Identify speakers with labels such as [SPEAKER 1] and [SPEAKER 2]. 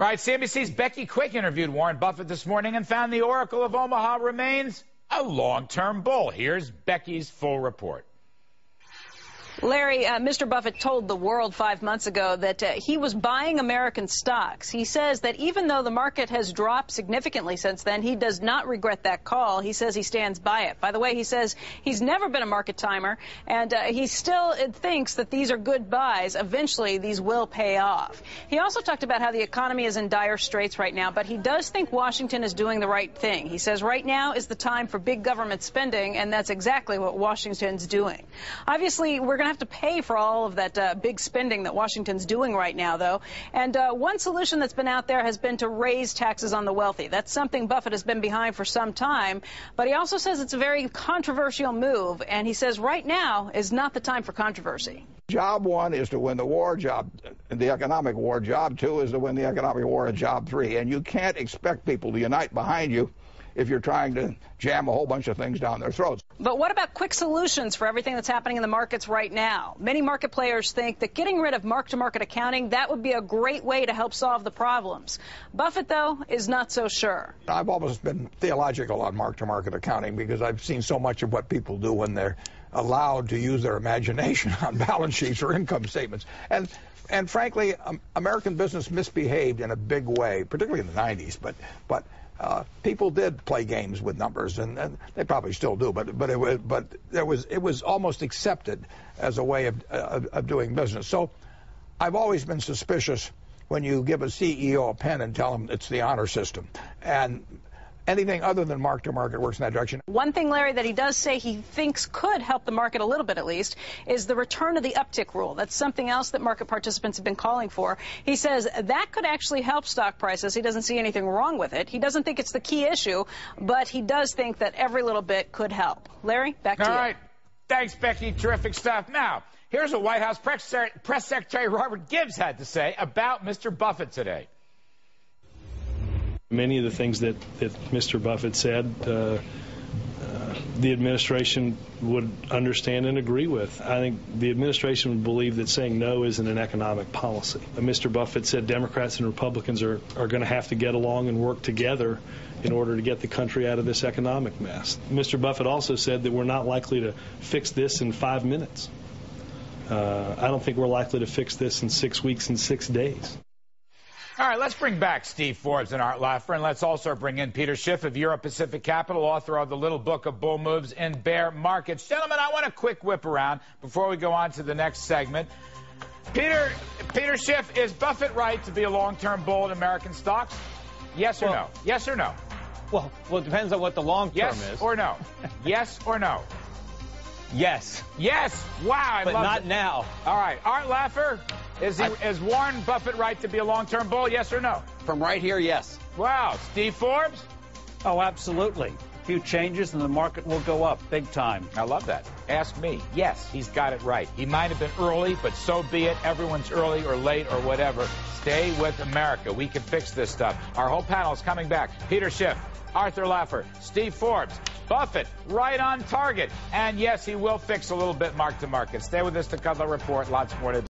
[SPEAKER 1] All right, CNBC's Becky Quick interviewed Warren Buffett this morning and found the Oracle of Omaha remains a long-term bull. Here's Becky's full report.
[SPEAKER 2] Larry, Mr. Buffett told the world 5 months ago that he was buying American stocks. He says that even though the market has dropped significantly since then, he does not regret that call. He says he stands by it. By the way, he says he's never been a market timer, and he still thinks that these are good buys. Eventually, these will pay off. He also talked about how the economy is in dire straits right now, but he does think Washington is doing the right thing. He says right now is the time for big government spending, and that's exactly what Washington's doing. Obviously, we're going to have to pay for all of that big spending that Washington's doing right now, though. And one solution that's been out there has been to raise taxes on the wealthy. That's something Buffett has been behind for some time. But he also says it's a very controversial move. And he says right now is not the time for controversy.
[SPEAKER 3] Job one is to win the war. The economic war. Job two is to win the economic war. And job three. And you can't expect people to unite behind you if you're trying to jam a whole bunch of things down their throats.
[SPEAKER 2] But what about quick solutions for everything that's happening in the markets right now? Many market players think that getting rid of mark-to-market accounting, that would be a great way to help solve the problems. Buffett, though, is not so sure.
[SPEAKER 3] I've always been theological on mark-to-market accounting because I've seen so much of what people do when they're allowed to use their imagination on balance sheets or income statements. And frankly, American business misbehaved in a big way, particularly in the 90s. But people did play games with numbers, and they probably still do. But it was almost accepted as a way of doing business. So I've always been suspicious when you give a CEO a pen and tell him it's the honor system. And anything other than mark-to-market works in that direction.
[SPEAKER 2] One thing, Larry, that he does say he thinks could help the market a little bit at least is the return of the uptick rule. That's something else that market participants have been calling for. He says that could actually help stock prices. He doesn't see anything wrong with it. He doesn't think it's the key issue, but he does think that every little bit could help. Larry, back to you.
[SPEAKER 1] All right. Thanks, Becky. Terrific stuff. Now, here's what White House Press Secretary Robert Gibbs had to say about Mr. Buffett today.
[SPEAKER 4] Many of the things that Mr. Buffett said, the administration would understand and agree with. I think the administration would believe that saying no isn't an economic policy. Mr. Buffett said Democrats and Republicans are going to have to get along and work together in order to get the country out of this economic mess. Mr. Buffett also said that we're not likely to fix this in 5 minutes. I don't think we're likely to fix this in 6 weeks and 6 days.
[SPEAKER 1] All right, let's bring back Steve Forbes and Art Laffer, and let's also bring in Peter Schiff of Euro Pacific Capital, author of the Little Book of Bull Moves in Bear Markets. Gentlemen, I want a quick whip around before we go on to the next segment. Peter Schiff, is Buffett right to be a long-term bull in American stocks? Yes or no? Yes or no?
[SPEAKER 5] Well, it depends on what the long term is.
[SPEAKER 1] Yes or no? Yes or no?
[SPEAKER 5] Yes.
[SPEAKER 1] Yes. Wow, I love it.
[SPEAKER 5] But not now.
[SPEAKER 1] All right, Art Laffer. Is Warren Buffett right to be a long-term bull, yes or no?
[SPEAKER 5] From right here, yes.
[SPEAKER 1] Wow. Steve Forbes?
[SPEAKER 6] Oh, absolutely. A few changes and the market will go up big time.
[SPEAKER 1] I love that. Ask me. Yes, he's got it right. He might have been early, but so be it. Everyone's early or late or whatever. Stay with America. We can fix this stuff. Our whole panel is coming back. Peter Schiff, Arthur Laffer, Steve Forbes, Buffett, right on target. And yes, he will fix a little bit mark to market. Stay with us to Kudlow Report. Lots more to do.